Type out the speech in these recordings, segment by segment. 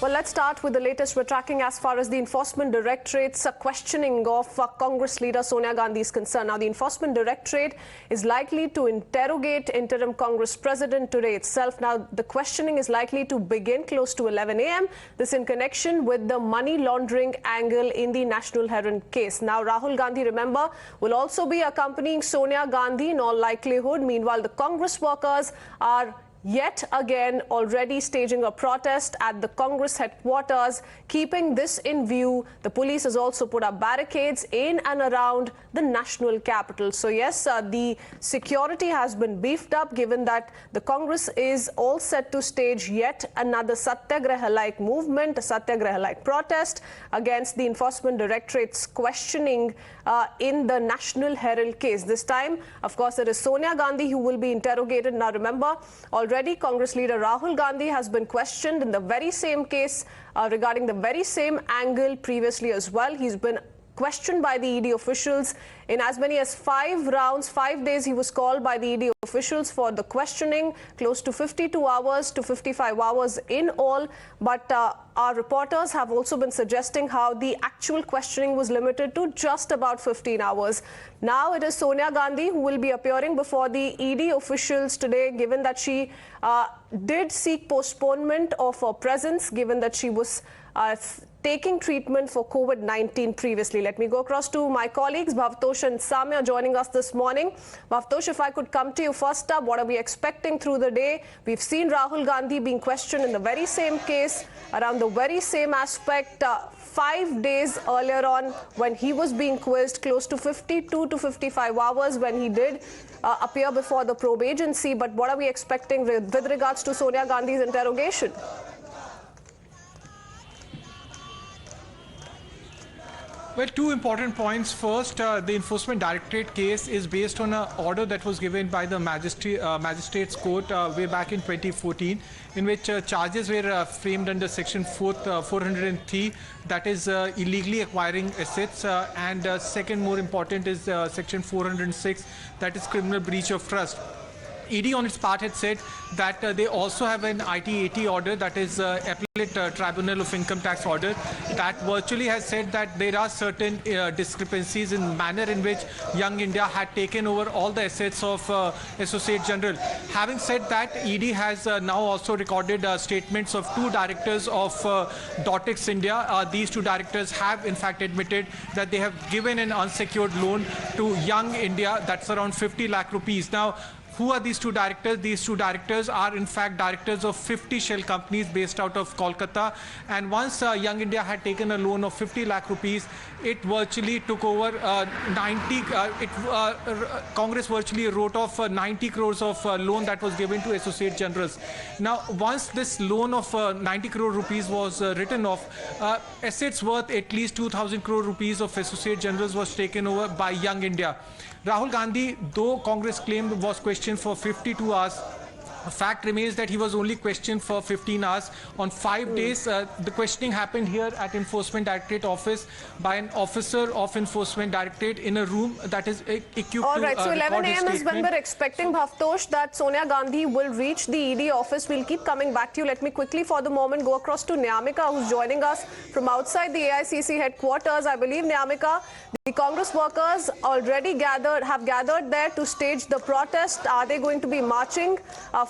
Well, let's start with the latest we're tracking as far as the Enforcement Directorate's questioning of Congress leader Sonia Gandhi is concerned. Now, the Enforcement Directorate is likely to interrogate interim Congress president today itself. Now, the questioning is likely to begin close to 11 a.m. This in connection with the money laundering angle in the National Herald case. Now, Rahul Gandhi, remember, will also be accompanying Sonia Gandhi in all likelihood. Meanwhile, the Congress workers are yet again already staging a protest at the Congress headquarters. Keeping this in view, the police has also put up barricades in and around the national capital. So yes, the security has been beefed up, given that the Congress is all set to stage yet another Satyagraha-like movement, a Satyagraha-like protest against the Enforcement Directorate's questioning in the National Herald case. This time, of course, it is Sonia Gandhi who will be interrogated. Now remember, already Congress leader Rahul Gandhi has been questioned in the very same case regarding the very same angle previously as well. He's been questioned by the ED officials in as many as 5 rounds. 5 days he was called by the ED officials for the questioning, close to 52 hours to 55 hours in all. But our reporters have also been suggesting how the actual questioning was limited to just about 15 hours. Now it is Sonia Gandhi who will be appearing before the ED officials today, given that she did seek postponement of her presence, given that she was taking treatment for COVID-19 previously. Let me go across to my colleagues, Bhavtosh and Samya, joining us this morning. Bhavtosh, if I could come to you first up, what are we expecting through the day? We've seen Rahul Gandhi being questioned in the very same case, around the very same aspect, 5 days earlier on when he was being quizzed, close to 52 to 55 hours when he did appear before the probe agency. But what are we expecting with regards to Sonia Gandhi's interrogation? Well, 2 important points. First, the Enforcement Directorate case is based on an order that was given by the Magistrates Court way back in 2014, in which charges were framed under Section 403, that is illegally acquiring assets, and second, more important, is Section 406, that is criminal breach of trust. ED on its part had said that they also have an IT-80 order, that is Appellate Tribunal of Income Tax order, that virtually has said that there are certain discrepancies in the manner in which Young India had taken over all the assets of Associate General. Having said that, ED has now also recorded statements of 2 directors of Dotex India. These 2 directors have in fact admitted that they have given an unsecured loan to Young India, that's around 50 lakh rupees. Now, who are these 2 directors? These 2 directors are in fact directors of 50 shell companies based out of Kolkata. And once Young India had taken a loan of 50 lakh rupees, it virtually took over Congress virtually wrote off 90 crores of loan that was given to Associate Generals. Now, once this loan of 90 crore rupees was written off, assets worth at least 2,000 crore rupees of Associate Generals was taken over by Young India. Rahul Gandhi, though Congress claimed, was questioned for 52 hours. The fact remains that he was only questioned for 15 hours. On 5 days, the questioning happened here at Enforcement Directorate office by an officer of Enforcement Directorate in a room that is equipped All right, so 11 a.m. is when we're expecting, Bhavtosh, that Sonia Gandhi will reach the ED office. We'll keep coming back to you. Let me quickly for the moment go across to Nyamika, who's joining us from outside the AICC headquarters. I believe, Nyamika, the Congress workers already have gathered there to stage the protest. Are they going to be marching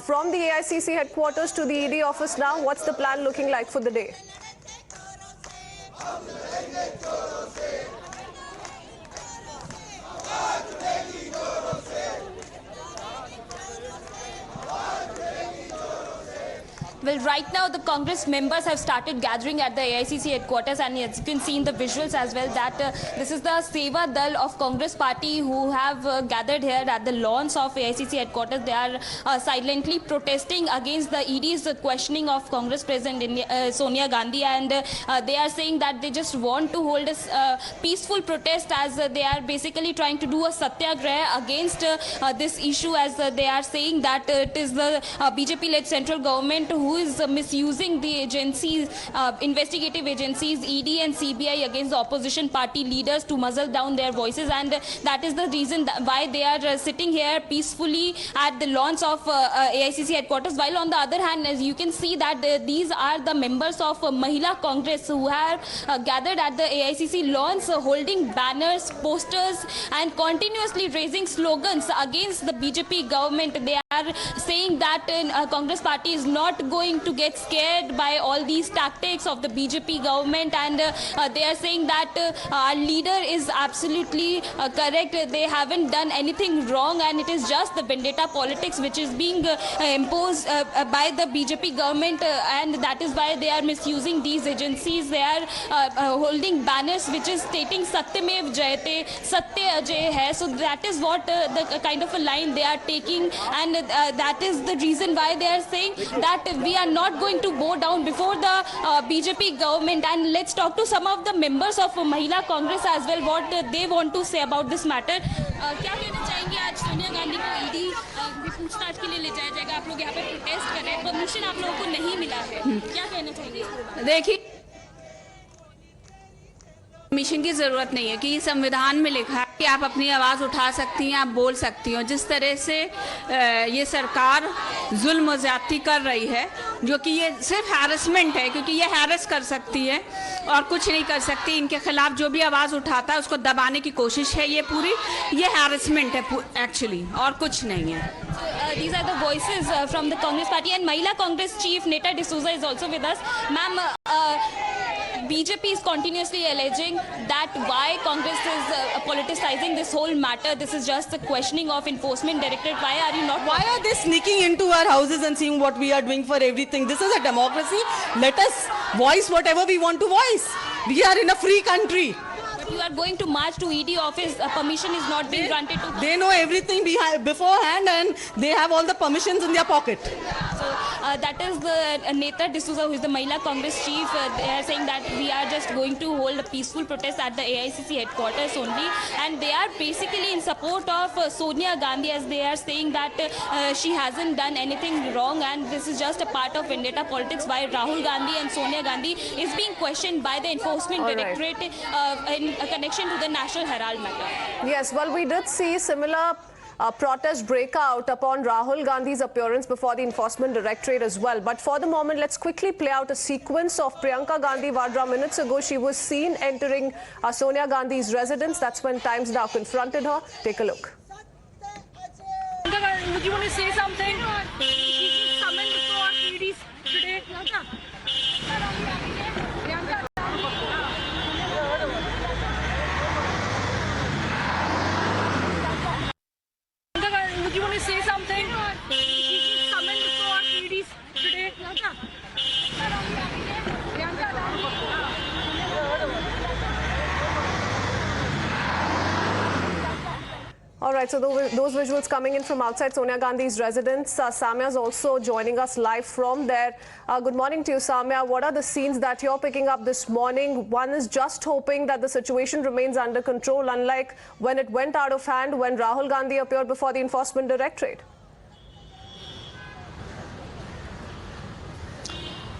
from the AICC headquarters to the ED office now? What's the plan looking like for the day? Well, right now the Congress members have started gathering at the AICC headquarters, and as you can see in the visuals as well that this is the Seva Dal of Congress party who have gathered here at the lawns of AICC headquarters. They are silently protesting against the ED's questioning of Congress President Sonia Gandhi, and they are saying that they just want to hold a peaceful protest, as they are basically trying to do a Satyagraha against this issue, as they are saying that it is the BJP-led central government who who is misusing the agencies, investigative agencies, ED and CBI against the opposition party leaders to muzzle down their voices, and that is the reason why they are sitting here peacefully at the launch of AICC headquarters. While on the other hand, as you can see that these are the members of Mahila Congress who have gathered at the AICC launch, holding banners, posters, and continuously raising slogans against the BJP government. They are saying that Congress party is not going to get scared by all these tactics of the BJP government, and they are saying that our leader is absolutely correct. They haven't done anything wrong, and it is just the vendetta politics which is being imposed by the BJP government, and that is why they are misusing these agencies. They are holding banners which is stating Satyamev Jayate, Satya Ajay hai. So that is what the kind of a line they are taking, and that is the reason why they are saying that we are not going to bow down before the BJP government. And let's talk to some of the members of Mahila Congress as well, what they want to say about this matter. क्या कहना चाहेंगे? आज सोनिया गांधी को ED पूछताछ के लिए ले जाया जाएगा, आप लोग यहाँ पे प्रोटेस्ट कर रहे हैं, परमिशन आप लोगों को नहीं मिला है, क्या कहना चाहेंगे? देखिए, परमिशन की जरूरत नहीं है कि संविधान में लिखा है कि आप अपनी आवाज उठा सकती हैं, आप बोल सकती हो। जिस तरह से ये सरकार जुल्म ज्यादती कर रही है, जो कि ये सिर्फ हैरेसमेंट है, क्योंकि ये हैरेस कर सकती है और कुछ नहीं कर सकती। इनके खिलाफ जो भी आवाज उठाता है उसको दबाने की कोशिश है, ये पूरी ये हैरेसमेंट है एक्चुअली, और कुछ नहीं है। These are the voices from the Congress party, and Mahila Congress chief Neta D'Souza is also with us. Ma'am, BJP is continuously alleging that why Congress is politicizing this whole matter. This is just a questioning of enforcement directorate. Why are you not? Why are they sneaking into our houses and seeing what we are doing for everything? This is a democracy. Let us voice whatever we want to voice. We are in a free country. But you are going to march to ED office. Permission is not being granted to. They know everything beforehand, and they have all the permissions in their pocket. So that is the Neta D'Souza, who is the Mahila Congress chief. They are saying that we are just going to hold a peaceful protest at the AICC headquarters only, and they are basically in support of Sonia Gandhi, as they are saying that she hasn't done anything wrong, and this is just a part of vendetta politics. While Rahul Gandhi and Sonia Gandhi is being questioned by the enforcement directorate in connection to the National Herald matter. Yes, well, we did see similar protest break out upon Rahul Gandhi's appearance before the Enforcement Directorate as well. But for the moment, let's quickly play out a sequence of Priyanka Gandhi Vadra. Minutes ago, she was seen entering Sonia Gandhi's residence. That's when Times Now confronted her. Take a look. Would you want to say something? She's summoned for EDs today. Would you want to say something? She's summoned for EDs today. All right, so those visuals coming in from outside Sonia Gandhi's residence. Samya is also joining us live from there. Good morning to you, Samya. What are the scenes that you're picking up this morning? One is just hoping that the situation remains under control, unlike when it went out of hand when Rahul Gandhi appeared before the Enforcement Directorate.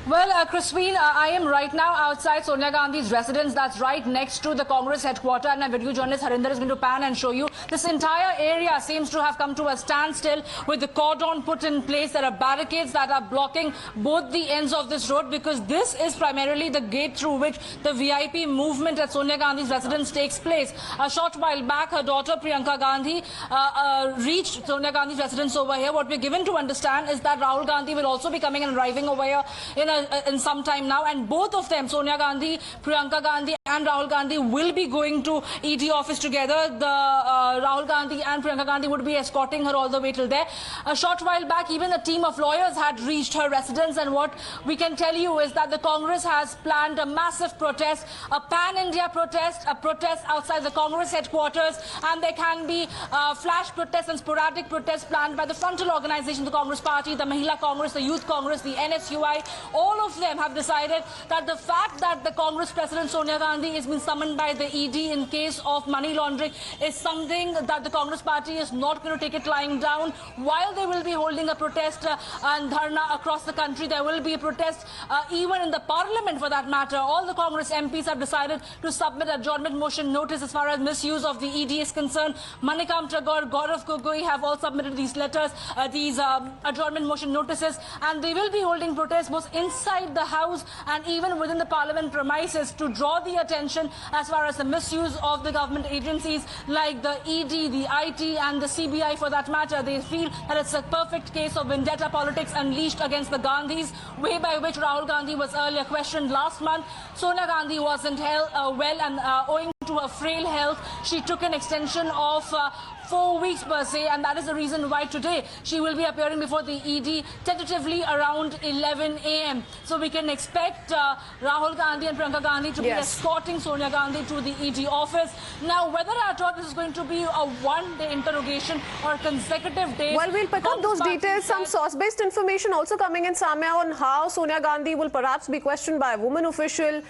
Well, Crispine, I am right now outside Sonia Gandhi's residence. That's right next to the Congress headquarters. And my video journalist Harinder is going to pan and show you. This entire area seems to have come to a standstill with the cordon put in place. There are barricades that are blocking both the ends of this road, because this is primarily the gate through which the VIP movement at Sonia Gandhi's residence takes place. A short while back, her daughter Priyanka Gandhi reached Sonia Gandhi's residence over here. What we're given to understand is that Rahul Gandhi will also be coming and arriving over here in some time now, and both of them, Sonia Gandhi, Priyanka Gandhi and Rahul Gandhi, will be going to ED office together. The Rahul Gandhi and Priyanka Gandhi would be escorting her all the way till there. A short while back, even a team of lawyers had reached her residence, and what we can tell you is that the Congress has planned a massive protest, a pan-India protest, a protest outside the Congress headquarters, and there can be flash protests and sporadic protests planned by the frontal organization, the Congress Party, the Mahila Congress, the Youth Congress, the NSUI. All all of them have decided that the fact that the Congress President Sonia Gandhi has been summoned by the ED in case of money laundering is something that the Congress party is not going to take it lying down. While they will be holding a protest and dharna across the country, there will be a protest even in the parliament for that matter. All the Congress MPs have decided to submit adjournment motion notice as far as misuse of the ED is concerned. Manikam Tagore, Gaurav Gogoi have all submitted these letters, these adjournment motion notices, and they will be holding protests both inside the House and even within the Parliament premises to draw the attention as far as the misuse of the government agencies like the ED, the IT and the CBI for that matter. They feel that it's a perfect case of vendetta politics unleashed against the Gandhis, way by which Rahul Gandhi was earlier questioned last month. Sonia Gandhi wasn't well, and owing to her frail health, she took an extension of 4 weeks per se, and that is the reason why today she will be appearing before the ED tentatively around 11 a.m. So we can expect Rahul Gandhi and Priyanka Gandhi to be escorting Sonia Gandhi to the ED office. Now, whether at all this is going to be a one-day interrogation or consecutive days... Well, we'll pick up those details. Some source-based information also coming in, Samya, on how Sonia Gandhi will perhaps be questioned by a woman official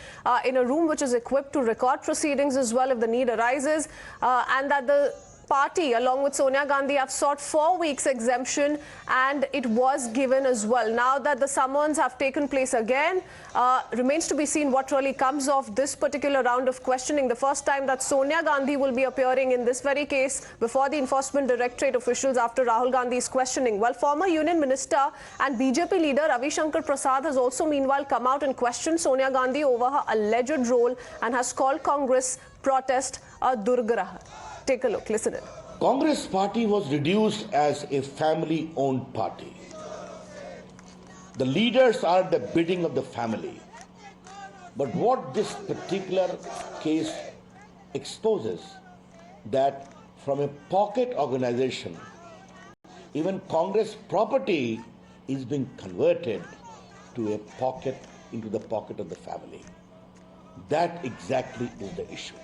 in a room which is equipped to record proceedings as well if the need arises, and that the party along with Sonia Gandhi have sought 4 weeks exemption, and it was given as well. Now that the summons have taken place again, remains to be seen what really comes of this particular round of questioning. The first time that Sonia Gandhi will be appearing in this very case before the Enforcement Directorate officials after Rahul Gandhi's questioning. Well, former Union Minister and BJP leader Ravi Shankar Prasad has also meanwhile come out and questioned Sonia Gandhi over her alleged role and has called Congress protest a Durgraha. Take a look, listen in. Congress party was reduced as a family-owned party. The leaders are the bidding of the family. But what this particular case exposes, that from a pocket organization, even Congress property is being converted to a pocket, into the pocket of the family. That exactly is the issue.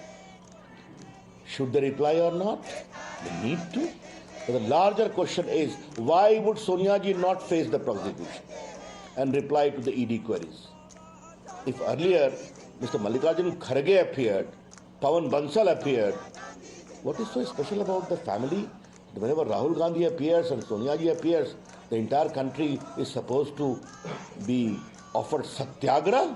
Should they reply or not? They need to. But the larger question is, why would Sonia ji not face the prosecution and reply to the ED queries? If earlier Mr. Mallikarjun Kharge appeared, Pawan Bansal appeared, what is so special about the family? Whenever Rahul Gandhi appears and Sonia ji appears, the entire country is supposed to be offered Satyagraha,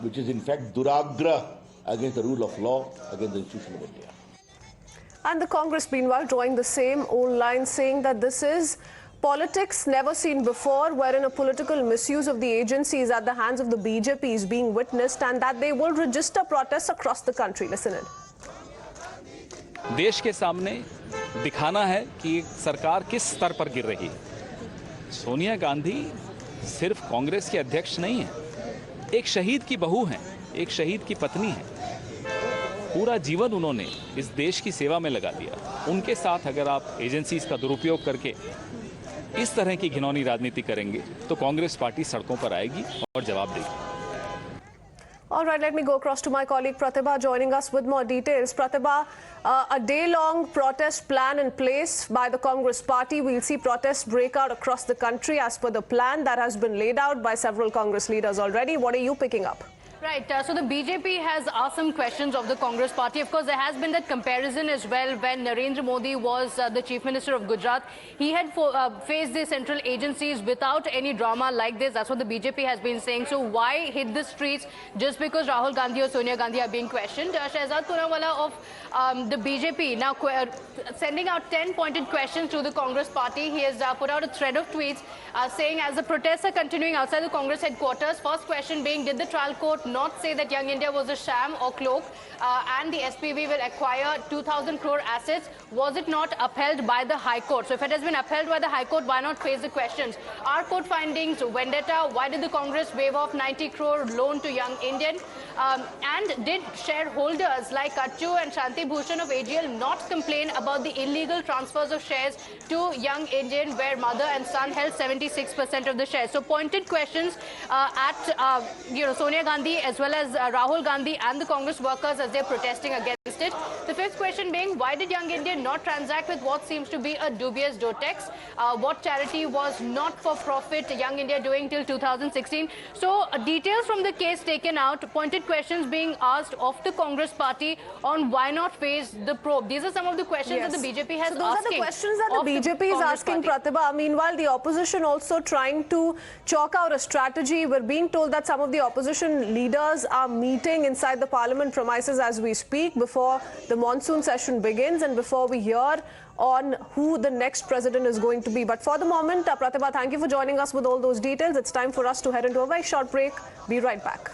which is in fact Duragrah, against the rule of law, against the institution of India. And the Congress, meanwhile, drawing the same old line, saying that this is politics never seen before, wherein a political misuse of the agencies at the hands of the BJP is being witnessed, and that they will register protests across the country. Listen in. देश के सामने दिखाना है कि सरकार किस स्तर पर गिर रही है। सोनिया गांधी सिर्फ कांग्रेस के अध्यक्ष नहीं है, एक शहीद की बहू हैं, एक शहीद की पत्नी है। पूरा जीवन उन्होंने इस देश की सेवा में लगा दिया। उनके साथ अगर आप एजेंसीज का दुरुपयोग करके इस तरह की घिनौनी राजनीति करेंगे तो कांग्रेस पार्टी सड़कों पर आएगी और जवाब देगी। All right, let me go across to my colleague Pratibha joining us with more details. Pratibha, a day-long protest plan in place by the Congress party. We'll see protests break out across the country as per the plan that has been laid out by several Congress leaders already. What are you picking up? Right. So the BJP has asked some questions of the Congress party. Of course, there has been that comparison as well when Narendra Modi was the Chief Minister of Gujarat. He had faced the central agencies without any drama like this. That's what the BJP has been saying. So why hit the streets just because Rahul Gandhi or Sonia Gandhi are being questioned? Shehzad Poonawalla of the BJP now sending out 10 pointed questions to the Congress party. He has put out a thread of tweets saying as the protests are continuing outside the Congress headquarters, first question being, did the trial court not say that Young India was a sham or cloak and the SPV will acquire 2,000 crore assets? Was it not upheld by the High Court? So if it has been upheld by the High Court, why not face the questions? Are court findings vendetta? Why did the Congress waive off 90 crore loan to Young Indian? And did shareholders like Kachu and Shanti Bhushan of AGL not complain about the illegal transfers of shares to Young Indian, where mother and son held 76% of the shares? So pointed questions at Sonia Gandhi BJP as well as Rahul Gandhi and the Congress workers as they're protesting against it. The fifth question being, why did Young India not transact with what seems to be a dubious Dotex? What charity was not for profit Young India doing till 2016? So details from the case taken out, pointed questions being asked of the Congress party on why not face the probe. These are some of the questions that the BJP has so those are the questions that the BJP is asking, Pratibha. Meanwhile, the opposition also trying to chalk out a strategy. We're being told that some of the opposition leaders are meeting inside the parliament premises as we speak before the monsoon session begins and before we hear on who the next president is going to be. But for the moment, Pratibha, thank you for joining us with all those details. It's time for us to head into a very short break. Be right back.